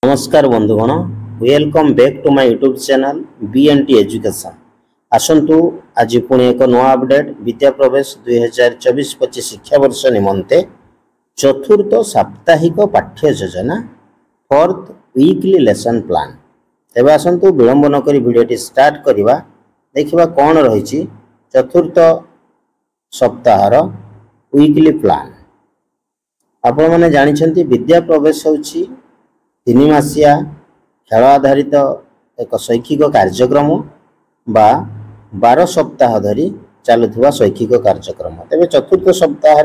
नमस्कार बंधुगण welcome back to my YouTube channel BNT education. आसंतु आज पुणी एक नया अपडेट विद्या प्रवेश 2024-25 शिक्षा वर्ष निमंते चतुर्थ साप्ताहिक पाठ्य योजना फोर्थ वीकली लेसन प्लान। तेबे आसंतु विलंब न करी वीडियोटी स्टार्ट करिवा देखिबा कोन रहिछि चतुर्थ सप्ताहर वीकली प्लान। आपण माने जानि छथि विद्या प्रवेश होछि 3 मासिया खेल आधारित एक शैक्षिक कार्यक्रम बा 12 सप्ताह धरी चलुवा शैक्षिक कार्यक्रम। तेरे चतुर्थ सप्ताह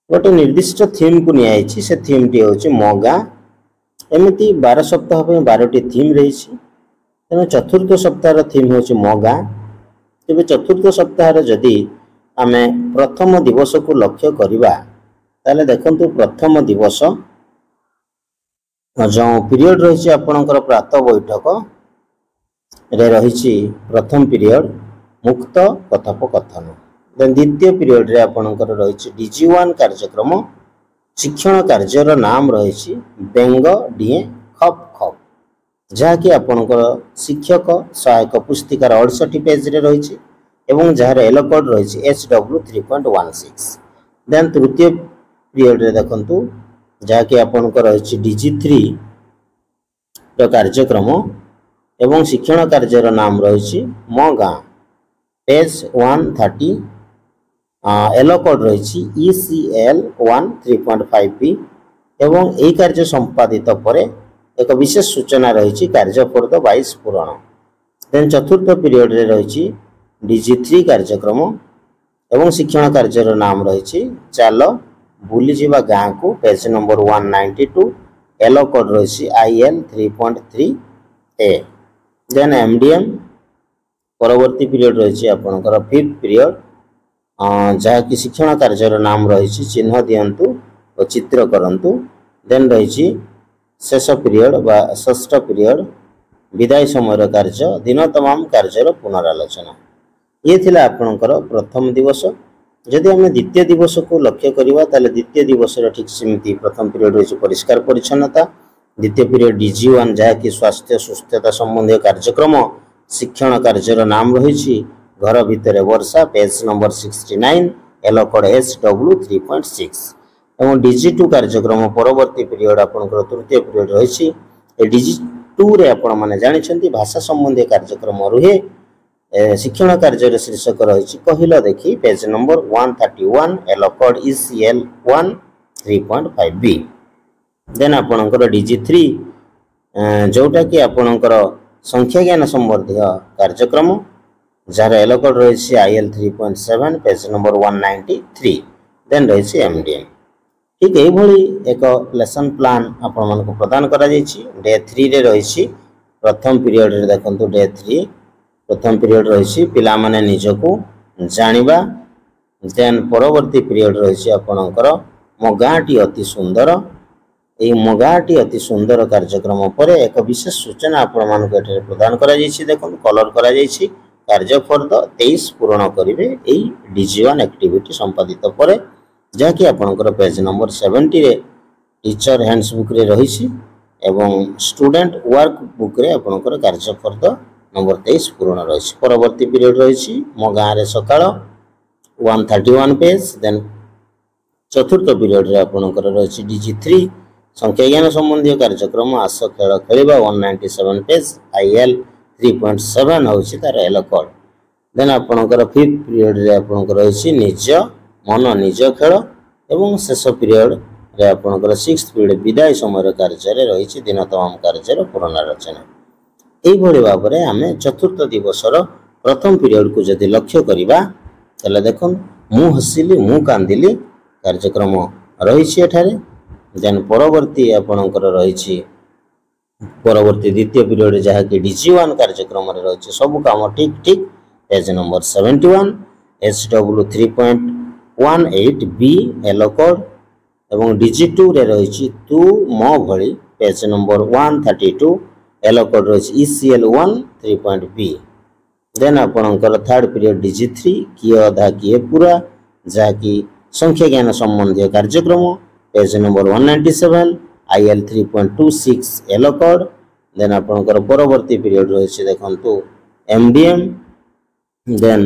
गोटे निर्दिष्ट थीम को नियाई से थीम टी हूँ मो गाँ। एमती 12 सप्ताह 12टी थीम रही। तेना चतुर्थ सप्ताह थीम हूँ मो गाँ। तेज चतुर्थ सप्ताह जदि आम प्रथम दिवस को लक्ष्य करवा ताले देखंतु प्रथम दिवस जो पीरियड रही आपणकर प्रातः बैठक रे रही प्रथम पीरियड मुक्त कथोपकथन। द्वितीय पीरियड रे आपणकर रही DG1 कार्यक्रम शिक्षण कार्यर नाम रही बेंग डीए खप खप जहाँकि आपणकर शिक्षक सहायक पुस्तिकार 68 पेज रे रही एवं जार एलो कोड रही HW 3.16। देन तृतीय पीरियड रे देखंतु जहाँकि आपणकर रही DG3 कार्यक्रम एवं शिक्षण कार्यर नाम रही मो गाँ पेज 130 एलो कोड रही ECL 1 3.5B एवं यही कार्य संपादित पर एक विशेष सूचना रही कार्य फर्द 22 पूरण। देन चतुर्थ पीरियड रे रही DG3 कार्यक्रम एवं शिक्षण कार्यर नाम रही चालो बुली जीवा गाँ को पेज नंबर 192 एलो कोड रही IL 3.3A। देन MDM परवर्ती पीरियड रही आपणकर 5th पीरियड जहाँकि शिक्षण कार्यर नाम रही चिन्ह दिंतु और चित्र करंतु। देन रही शेष पीरियड बा षष्ठ पीरियड विदाय समय कार्य दिन तमाम कार्यर पुनरालोचना। ये थिला आपणकर प्रथम दिवस। जदि आम द्वितीय दिवस को लक्ष्य करवा ताले द्वितीय दिवस ठीक सेमती प्रथम पीरियड रही परिष्कार परिच्छन्नता। द्वितीय पीरियड DG1 जहाँकि स्वास्थ्य सुस्थता संबंधी कार्यक्रम शिक्षण कार्यर नाम रही घर भितर वर्षा पेज नंबर 69 एलो कोड HW 3.6 एवं DG2 कार्यक्रम परवर्ती पीरियड आपणकर तृतीय पीरियड रही। DG2 रे आपण माने जानि छथि भाषा संबंधी कार्यक्रम रुहे। शिक्षण कार्य शीर्षक रही कहल देखी page number 131 yellow code ECL 1 3.5B। Then आपणकर DG3 जोटा कि आपणकर संख्या ज्ञान संबंधी कार्यक्रम जार एलो कोड रही IL 3.7 पेज नंबर 193। देन रही MDM ठीक यही एक लेसन प्लान आपण मानक प्रदान करा जायछि। डे 3 रे रही प्रथम पीरियड रे देखंतु डे 3 प्रथम पीरियड रही पिला माने निजको जानिबा। देन परवर्ती पीरियड रही आपणकर मो गाँटी अति सुंदर। यही मो गाँटी अति सुंदर कार्यक्रम पर एक विशेष सूचना आपण मानक एठारे प्रदान करा जायछि। देखो कलर करा जायछि कार्य फर्द 23 पूर्ण करिवे एई DG1 एक्टिविटी संपादित पर जहाँकि आपणकर पेज नंबर 70 रे टीचर हैंड्स बुक रे रही एवं स्टूडेंट वर्क बुक रे आपणकर कार्य फर्द नंबर 23 पूर्ण रही। परवर्ती पीरियड रही मो गाँ रे सकाळ 131 पेज। देन चतुर्थ पीरियड रे आपणकर रही DG3 संख्या ज्ञान संबंधी कार्यक्रम आस खेल खेलिबा 197 पेज IL 3.7 होछि तार एलो कोड। देन आपणकर 5th पीरियड रे आपणकर रही निज मन निज खेल एवं शेष पीरियड रे आपणकर 6th पीरियड विदाय समय कार्य रे रही दिन तमाम कार्य पुनरालोचना। यही भाव में आम चतुर्थ दिवसर प्रथम पीरियड को जदि लक्ष्य करवा ताले देखो मु हसिली मु कांदिली कार्यक्रम रही। देन परवर्ती आपणकर रही परवर्ती द्वितीय पीरियड जहाँकि DG1 कार्यक्रम रही सब काम ठीक ठीक page number 71 HW 3.18B yellow code एवं DG2 रे रही तू मो भली पेज नंबर 132 एलो कोड रही ECL 1 3.B। देन आपणकर थर्ड पीरियड DG3 किए अधा किए पूरा जहाँकि संख्या ज्ञान संबंधी कार्यक्रम page number 197 IL 3.26 yellow code then आपनकर परवर्ती पीरियड रही देखंतु MDM देन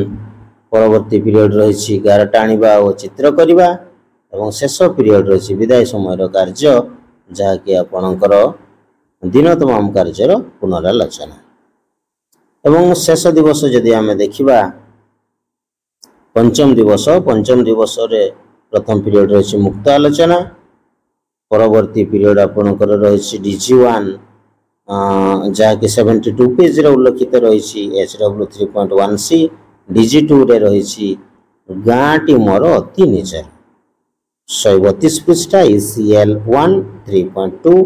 परवर्ती पीरियड रही गार टाणीबा और चित्र करवा एवं शेष पीरियड रही विदाय समय कार्य जहाँकि आपणकर दिन तमाम कार्यर पुनरालोचना एवं शेष दिवस जदि आम देखा पंचम दिवस रे प्रथम पीरियड रही मुक्त आलोचना परवर्ती पीरियड आपणकर रही DG1 जहाँकि 72 पेज उल्लेखित रही HW 3.1C DG2 रे रही गाँटी मोर अति निजर 132 पृष्ठा ECL 1 3.2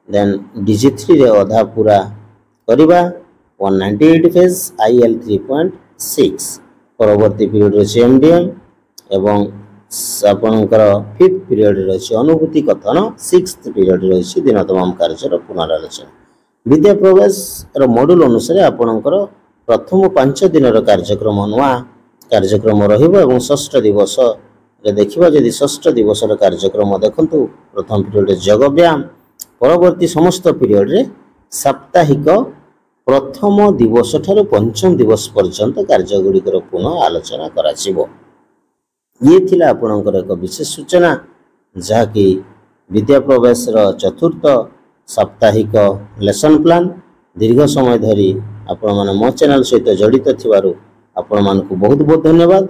देन DG3 रे अधा पूरा करवा 198 पेज IL 3.6 परवर्ती पीरियड रही MDM एवं आपणकर 5th पीरियड रही अनुभूति कथन 6th पीरियड रही दिन तमाम कार्यर पुनरालोचना विद्या प्रवेश मॉड्यूल अनुसार आपणकर प्रथम 5 दिन कार्यक्रम नुआ कार्यक्रम रहिबो षष्ठ दिवस रे देखिबा जदि षष्ठ दिवस कार्यक्रम देखंतु प्रथम पीरियड योग व्यायाम परवर्ती समस्त पीरियड रे साप्ताहिक प्रथम दिवस ठाରୁ पंचम दिवस पर्यंत कार्य गुड़िकर पुनः आलोचना कराजिबो। ये थिला आपणकर एक विशेष सूचना जहाँकि विद्या प्रवेश चतुर्थ साप्ताहिक लेसन प्लान दीर्घ समय धरी आपण माने मो चैनल सहित जड़ित थिबारु आपण मानकु बहुत बहुत धन्यवाद।